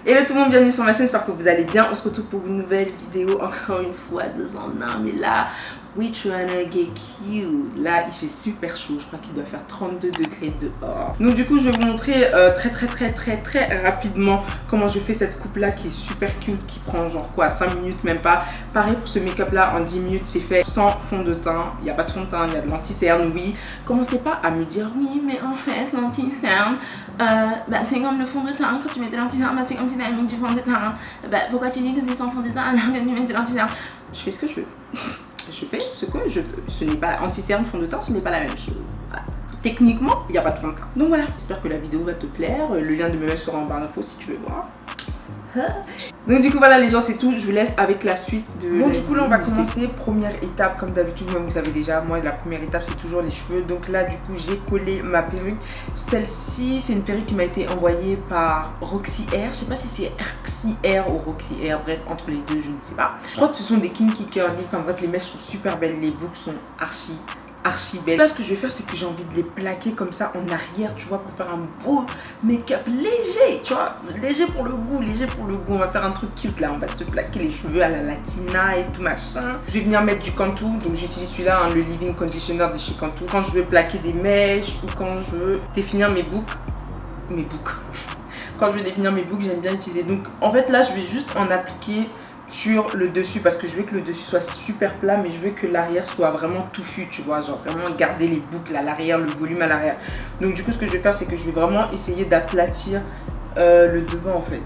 Hello tout le monde, bienvenue sur ma chaîne, j'espère que vous allez bien. On se retrouve pour une nouvelle vidéo, encore une fois, 2 en 1. Mais là, we tryna get cute. Là, il fait super chaud, je crois qu'il doit faire 32 degrés dehors. Donc du coup, je vais vous montrer très rapidement comment je fais cette coupe là qui est super cute, qui prend genre quoi, 5 minutes même pas. Pareil pour ce make up là, en 10 minutes c'est fait sans fond de teint. Il n'y a pas de fond de teint, il y a de l'anti-cerne, oui. Commencez pas à me dire oui, mais en fait l'anti-cerne, c'est comme le fond de teint. Quand tu mets de l'anti-cerne, c'est comme si tu avais mis du fond de teint. Pourquoi tu dis que c'est sans fond de teint alors que tu mets de l'anti-cerne? Je fais ce que je veux. Je fais ce que je veux. Ce n'est pas anti-cerne, fond de teint, ce n'est pas la même chose. Voilà. Techniquement, il n'y a pas de fond de teint. Donc voilà, j'espère que la vidéo va te plaire. Le lien de mes mails sera en barre d'infos si tu veux voir. Donc du coup voilà les gens, c'est tout, je vous laisse avec la suite de... Bon du coup là on va commencer, première étape comme d'habitude, moi vous savez déjà, moi la première étape c'est toujours les cheveux. Donc là du coup j'ai collé ma perruque. Celle-ci c'est une perruque qui m'a été envoyée par Roxy Hair, je sais pas si c'est Roxy Hair ou Roxy Hair, bref entre les deux je ne sais pas. Je crois que ce sont des kinky curly, enfin bref les mèches sont super belles, les boucles sont archi belle. Là ce que je vais faire c'est que j'ai envie de les plaquer comme ça en arrière, tu vois, pour faire un beau make-up léger, tu vois, léger pour le goût, on va faire un truc cute là, on va se plaquer les cheveux à la latina et tout machin. Je vais venir mettre du Cantu, donc j'utilise celui-là, hein, le leave-in conditioner de chez Cantu, quand je veux plaquer des mèches ou quand je veux définir mes boucles. Quand je veux définir mes boucles, j'aime bien utiliser. Donc en fait là je vais juste en appliquer sur le dessus parce que je veux que le dessus soit super plat, mais je veux que l'arrière soit vraiment touffu, tu vois, genre vraiment garder les boucles à l'arrière, le volume à l'arrière. Donc du coup ce que je vais faire c'est que je vais vraiment essayer d'aplatir le devant en fait.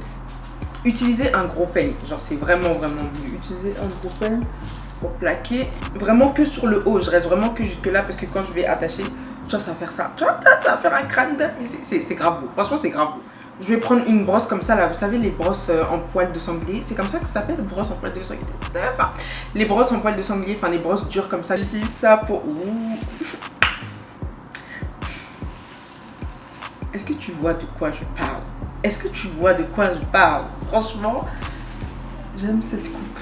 Utilisez un gros peigne, genre c'est vraiment voulu. Utilisez un gros peigne pour plaquer vraiment que sur le haut, je reste vraiment que jusque là parce que quand je vais attacher, tu vois, ça va faire ça, tu vois, ça va faire un crâne d'œuf, mais c'est grave beau, franchement c'est grave beau. Je vais prendre une brosse comme ça là, vous savez les brosses en poil de sanglier, c'est comme ça que ça s'appelle, brosse en poil de sanglier, vous savez pas. Les brosses en poil de sanglier, enfin les brosses dures comme ça, j'utilise ça pour... Est-ce que tu vois de quoi je parle? Est-ce que tu vois de quoi je parle? Franchement, j'aime cette coupe.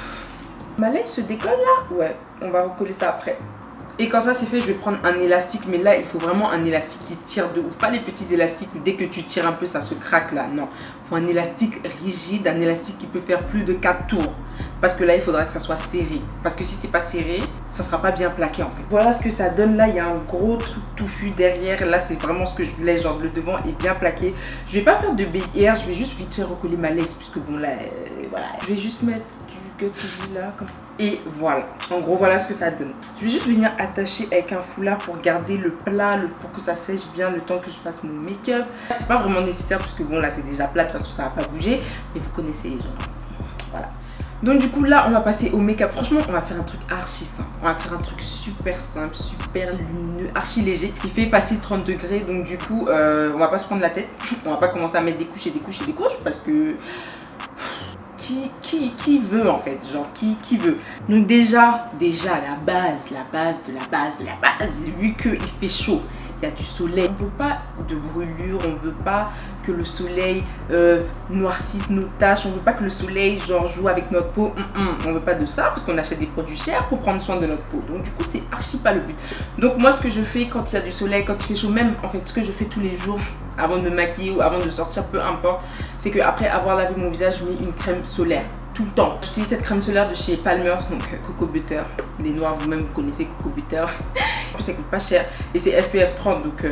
Ma laine se décolle là? Ouais, on va recoller ça après. Et quand ça c'est fait, je vais prendre un élastique, mais là il faut vraiment un élastique qui tire de ouf. Pas les petits élastiques où dès que tu tires un peu ça se craque là, non. Il faut un élastique rigide, un élastique qui peut faire plus de 4 tours. Parce que là il faudra que ça soit serré. Parce que si c'est pas serré, ça sera pas bien plaqué en fait. Voilà ce que ça donne là, il y a un gros truc touffu derrière. Là c'est vraiment ce que je voulais, genre le devant est bien plaqué. Je vais pas faire de BR, je vais juste vite faire recoller ma lace puisque bon là, voilà. Je vais juste mettre du là comme... Et voilà, en gros voilà ce que ça donne. Je vais juste venir attacher avec un foulard pour garder le plat, pour que ça sèche bien le temps que je fasse mon make-up. C'est pas vraiment nécessaire parce que bon là c'est déjà plat, de toute façon ça va pas bouger. Mais vous connaissez genre, voilà. Donc du coup là on va passer au make-up. Franchement on va faire un truc archi simple. On va faire un truc super simple, super lumineux, archi léger. Il fait facile 30 degrés donc du coup on va pas se prendre la tête. On va pas commencer à mettre des couches et des couches et des couches parce que... Qui veut en fait, genre qui veut. Donc déjà la base, vu qu'il fait chaud, il y a du soleil, on veut pas de brûlure, on veut pas que le soleil noircisse nos taches, on veut pas que le soleil genre joue avec notre peau, on veut pas de ça parce qu'on achète des produits chers pour prendre soin de notre peau. Donc du coup c'est archi pas le but. Donc moi ce que je fais quand il y a du soleil, quand il fait chaud, même en fait ce que je fais tous les jours avant de me maquiller ou avant de sortir, peu importe, c'est que après avoir lavé mon visage, je mets une crème solaire tout le temps. J'utilise cette crème solaire de chez Palmer's, donc Coco Butter. Les noirs vous-même vous connaissez Coco Butter. En plus ça coûte pas cher et c'est SPF 30 donc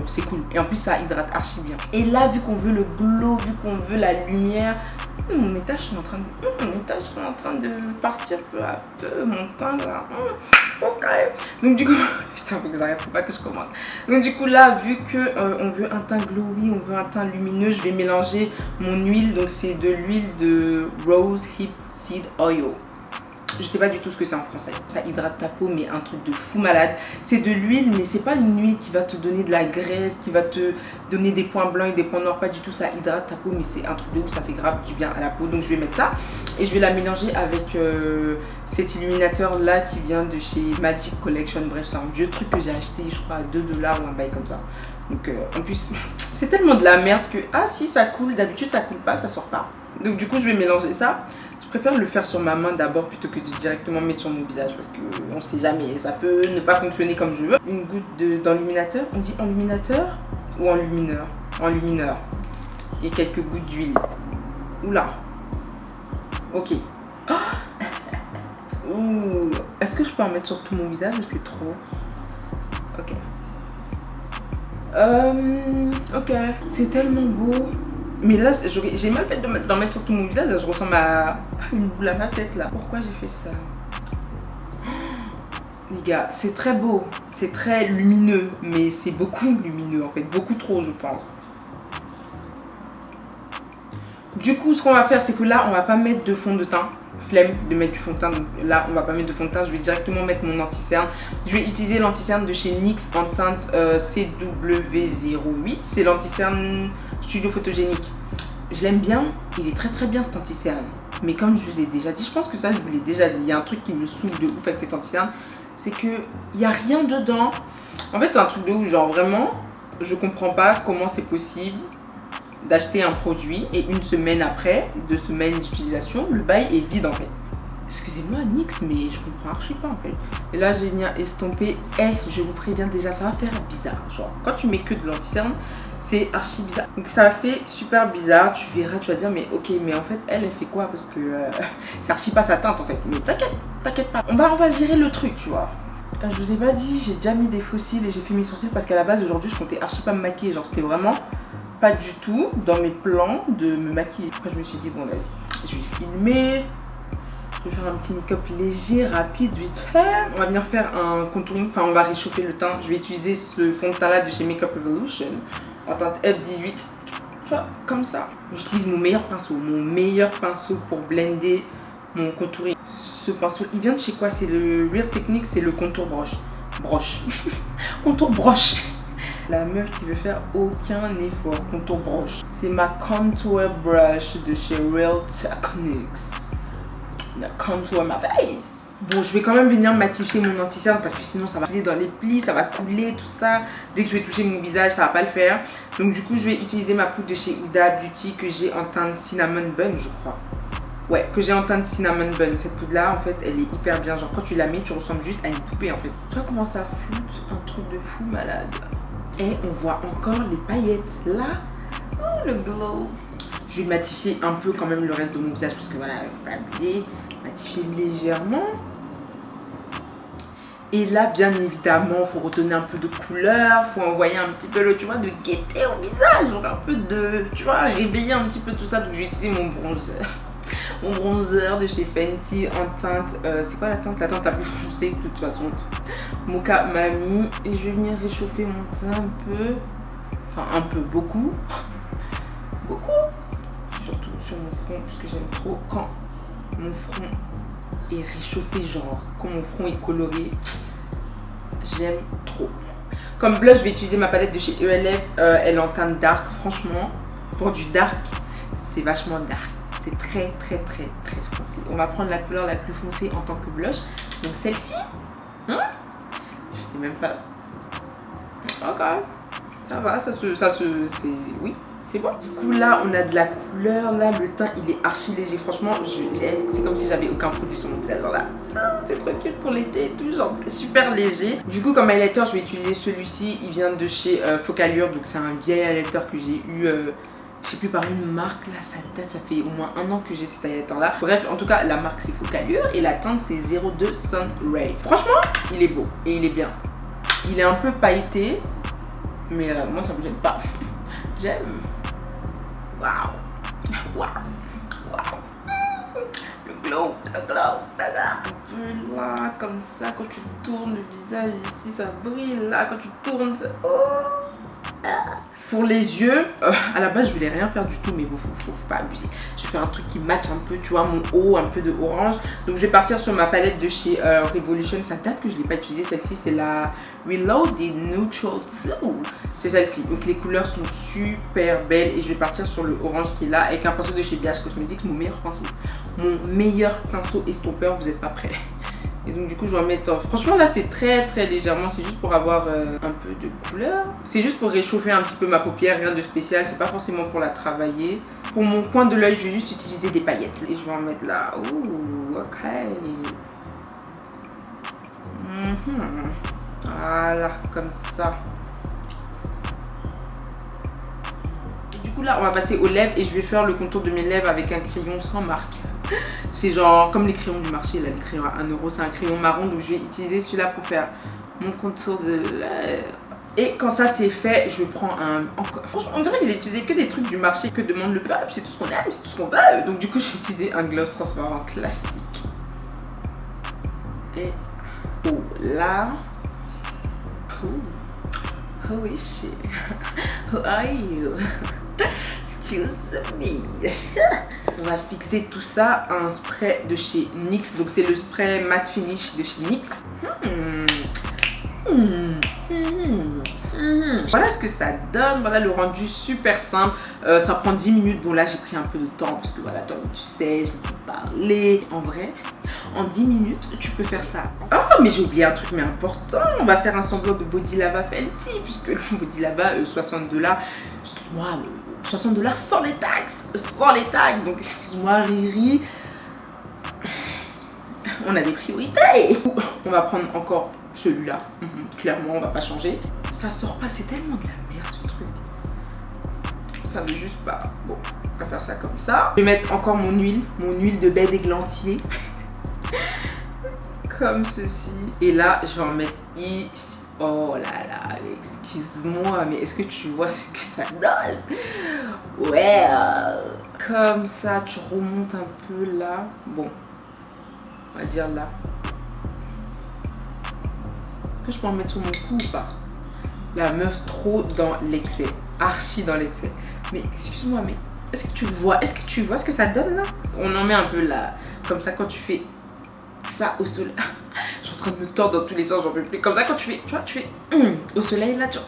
c'est cool. Et en plus ça hydrate archi bien. Et là vu qu'on veut le glow, vu qu'on veut la lumière, mes taches sont en train de partir peu à peu, mon teint là. Ok. Donc du coup, putain faut que j'arrête, faut pas que je commence. Donc du coup là vu que on veut un teint glowy, on veut un teint lumineux, je vais mélanger mon huile. Donc c'est de l'huile de Rose Hip Seed Oil. Je sais pas du tout ce que c'est en français. Ça hydrate ta peau mais un truc de fou malade. C'est de l'huile mais c'est pas une huile qui va te donner de la graisse, qui va te donner des points blancs et des points noirs. Pas du tout, ça hydrate ta peau mais c'est un truc de ouf, ça fait grave du bien à la peau. Donc je vais mettre ça et je vais la mélanger avec cet illuminateur là qui vient de chez Magic Collection. Bref c'est un vieux truc que j'ai acheté je crois à 2 $ ou un bail comme ça. Donc en plus c'est tellement de la merde que ah si ça coule, d'habitude ça coule pas, ça sort pas. Donc du coup je vais mélanger ça. Je préfère le faire sur ma main d'abord plutôt que de directement mettre sur mon visage parce qu'on sait jamais, ça peut ne pas fonctionner comme je veux. Une goutte d'enluminateur, on dit enluminateur ou enlumineur? Enlumineur. Et quelques gouttes d'huile. Oula. Ok. Ouh. Est-ce que je peux en mettre sur tout mon visage ou c'est trop? Ok. Ok. C'est tellement beau. Mais là, j'ai mal fait d'en mettre sur tout mon visage. Là, je ressemble à une boule à facettes là. Pourquoi j'ai fait ça? Les gars, c'est très beau. C'est très lumineux. Mais c'est beaucoup lumineux en fait. Beaucoup trop, je pense. Du coup, ce qu'on va faire, c'est que là, on va pas mettre de fond de teint. Flemme de mettre du fond de teint. Donc là, on va pas mettre de fond de teint. Je vais directement mettre mon anti-cerne. Je vais utiliser l'anti-cerne de chez NYX en teinte CW08. C'est l'anti-cerne Studio Photogénique. Je l'aime bien. Il est très très bien cet anti-cerne. Mais comme je vous ai déjà dit, je pense que ça, je vous l'ai déjà dit. Il y a un truc qui me saoule de ouf avec cet anti-cerne. C'est qu'il n'y a rien dedans. En fait, c'est un truc de ouf. Genre vraiment, je comprends pas comment c'est possible d'acheter un produit et une semaine après, 2 semaines d'utilisation, le bail est vide en fait. Excusez-moi NYX, mais je comprends archi pas en fait. Et là je vais venir estomper. Je vous préviens déjà, ça va faire bizarre. Genre quand tu mets que de l'anti-cerne, c'est archi bizarre. Donc ça fait super bizarre. Tu verras, tu vas dire mais ok, mais en fait elle fait quoi? Parce que c'est archi pas sa teinte en fait. Mais t'inquiète pas. On va gérer le truc, tu vois. Je vous ai pas dit, j'ai déjà mis des faux cils et j'ai fait mes sourcils parce qu'à la base aujourd'hui je comptais archi pas me maquiller. Genre c'était vraiment pas du tout dans mes plans de me maquiller. Après je me suis dit bon vas-y, je vais filmer, je vais faire un petit make-up léger, rapide, vite fait. On va venir faire un contouring, enfin on va réchauffer le teint. Je vais utiliser ce fond de teint là de chez Makeup Revolution en teinte F18, tu vois, comme ça. J'utilise mon meilleur pinceau pour blender mon contouring. Ce pinceau, il vient de chez quoi? C'est le Real Technique, c'est le contour broche. Contour broche. La meuf qui veut faire aucun effort, contour broche. C'est ma contour brush de chez Real Techniques. La contour my face. Bon, je vais quand même venir matifier mon anti-cerne parce que sinon ça va aller dans les plis, ça va couler, tout ça. Dès que je vais toucher mon visage, ça va pas le faire. Donc du coup, je vais utiliser ma poudre de chez Huda Beauty que j'ai en teinte Cinnamon Bun, je crois. Ouais, que j'ai en teinte Cinnamon Bun. Cette poudre là, en fait, elle est hyper bien. Genre quand tu la mets, tu ressembles juste à une poupée en fait. Tu vois comment ça floute? Un truc de fou malade. Et on voit encore les paillettes là. Oh le glow. Je vais matifier un peu quand même le reste de mon visage parce que voilà, il faut pas abuser. Matifier légèrement. Et là, bien évidemment, il faut redonner un peu de couleur. Il faut envoyer un petit peu le, tu vois, de gaieté au visage. Donc un peu de, tu vois, réveiller un petit peu tout ça. Donc je vais utiliser mon bronzer. Mon bronzer de chez Fenty en teinte, c'est quoi la teinte? La teinte la plus foncée de toute façon, Mocha Mami. Et je vais venir réchauffer mon teint un peu, enfin un peu, beaucoup, surtout sur mon front parce que j'aime trop quand mon front est réchauffé, genre quand mon front est coloré, j'aime trop. Comme blush, je vais utiliser ma palette de chez ELF, elle est en teinte dark. Franchement, pour du dark, c'est vachement dark. C'est très foncé. On va prendre la couleur la plus foncée en tant que blush. Donc celle-ci, hein? Je sais même pas. Ok, ça va, oui, c'est bon. Du coup là, on a de la couleur. Là, le teint, il est archi léger. Franchement, c'est comme si j'avais aucun produit sur mon visage. Genre là, c'est trop cute pour l'été et tout, genre super léger. Du coup, comme highlighter, je vais utiliser celui-ci. Il vient de chez Focallure. Donc c'est un vieil highlighter que j'ai eu... je sais plus par une marque là, ça date, ça fait au moins 1 an que j'ai cet highlighter là. Bref, en tout cas, la marque c'est Focallure et la teinte c'est 02 Sun Ray. Franchement, il est beau et il est bien. Il est un peu pailleté, mais moi ça me gêne pas. J'aime. Waouh. Le glow. Un peu là, comme ça, quand tu tournes le visage ici, ça brille là, quand tu tournes, ça... Oh. Pour les yeux, à la base je voulais rien faire du tout, mais bon, faut pas abuser. Je vais faire un truc qui match un peu, tu vois, mon haut, un peu de orange. Donc je vais partir sur ma palette de chez Revolution. Ça date que je l'ai pas utilisée, celle-ci c'est la Reloaded Neutral 2. C'est celle-ci. Donc les couleurs sont super belles et je vais partir sur le orange qui est là avec un pinceau de chez BH Cosmetics, mon meilleur pinceau. Mon meilleur pinceau estompeur, vous êtes pas prêts. Et donc du coup je vais en mettre, franchement là c'est très légèrement, c'est juste pour avoir un peu de couleur. C'est juste pour réchauffer un petit peu ma paupière, rien de spécial, c'est pas forcément pour la travailler. Pour mon coin de l'œil, je vais juste utiliser des paillettes. Et je vais en mettre là, ouh, ok. Voilà, comme ça. coup là on va passer aux lèvres et je vais faire le contour de mes lèvres avec un crayon sans marque. C'est genre comme les crayons du marché là, les crayons à 1 euro, c'est un crayon marron, donc je vais utiliser celui-là pour faire mon contour de lèvres. Et quand ça c'est fait, je prends un... Franchement, on dirait que j'ai utilisé que des trucs du marché que demande le peuple, c'est tout ce qu'on aime, c'est tout ce qu'on veut. Donc du coup, je vais utiliser un gloss transparent classique. Et oh là. Oh oui, shit. Who are you? Excuse me. On va fixer tout ça à un spray de chez NYX. Donc c'est le spray matte finish de chez NYX. Voilà ce que ça donne, voilà le rendu super simple. Ça prend 10 minutes, bon là j'ai pris un peu de temps parce que voilà toi tu sais, j'ai dû parler. En vrai, en 10 minutes tu peux faire ça. Oh mais j'ai oublié un truc mais important, on va faire un semblant de Body Lava Fenty puisque le Body Lava 60 $, excuse-moi, 60 $ sans les taxes, donc excuse-moi Riri. On a des priorités. On va prendre encore celui-là, clairement on va pas changer. Ça sort pas, c'est tellement de la merde ce truc. Ça veut juste pas. Bon, on va faire ça comme ça. Je vais mettre encore mon huile de baie d'églantier. Comme ceci. Et là, je vais en mettre ici. Oh là là, excuse-moi, mais est-ce que tu vois ce que ça donne? Ouais. Comme ça, tu remontes un peu là. Bon, on va dire là. Est-ce que je peux en mettre sur mon cou ou pas? La meuf trop dans l'excès, archi dans l'excès. Mais excuse-moi, mais est-ce que tu vois ce que ça donne là? On en met un peu là, comme ça quand tu fais ça au soleil. Je suis en train de me tordre dans tous les sens, j'en peux plus. Comme ça quand tu fais, tu vois, tu fais au soleil là, tu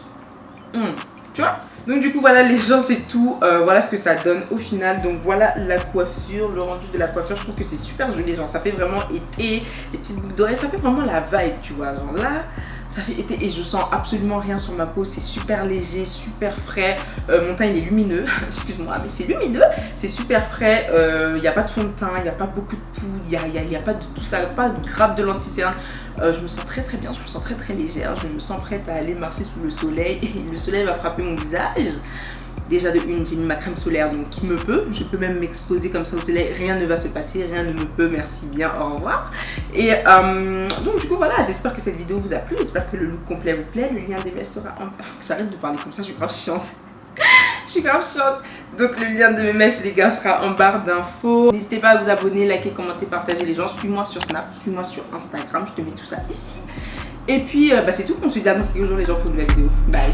vois. Donc du coup voilà les gens, c'est tout. Voilà ce que ça donne au final. Donc voilà la coiffure, le rendu de la coiffure. Je trouve que c'est super joli, genre ça fait vraiment été. Les petites boucles d'oreilles, ça fait vraiment la vibe, tu vois. Genre là, ça fait été et je sens absolument rien sur ma peau. C'est super léger, super frais. Mon teint il est lumineux, excuse-moi, mais c'est lumineux. C'est super frais. Il n'y a pas de fond de teint, il n'y a pas beaucoup de poudre, il n'y a pas de tout ça, pas de grappe de lenticerne. Je me sens très très bien, je me sens très très légère. Je me sens prête à aller marcher sous le soleil. Et le soleil va frapper mon visage. Déjà de une, j'ai mis ma crème solaire, donc qui me peut. Je peux même m'exposer comme ça au soleil. Rien ne va se passer, rien ne me peut. Merci bien, au revoir. Et donc du coup voilà, j'espère que cette vidéo vous a plu. J'espère que le look complet vous plaît. Le lien des mèches sera en... J'arrête de parler comme ça, je suis grave chiante. Je suis grave chiante. Donc le lien de mes mèches les gars sera en barre d'infos. N'hésitez pas à vous abonner, liker, commenter, partager les gens. Suis-moi sur Snap, suis-moi sur Instagram. Je te mets tout ça ici. Et puis c'est tout. On se dit à dans quelques jours les gens pour une nouvelle vidéo. Bye.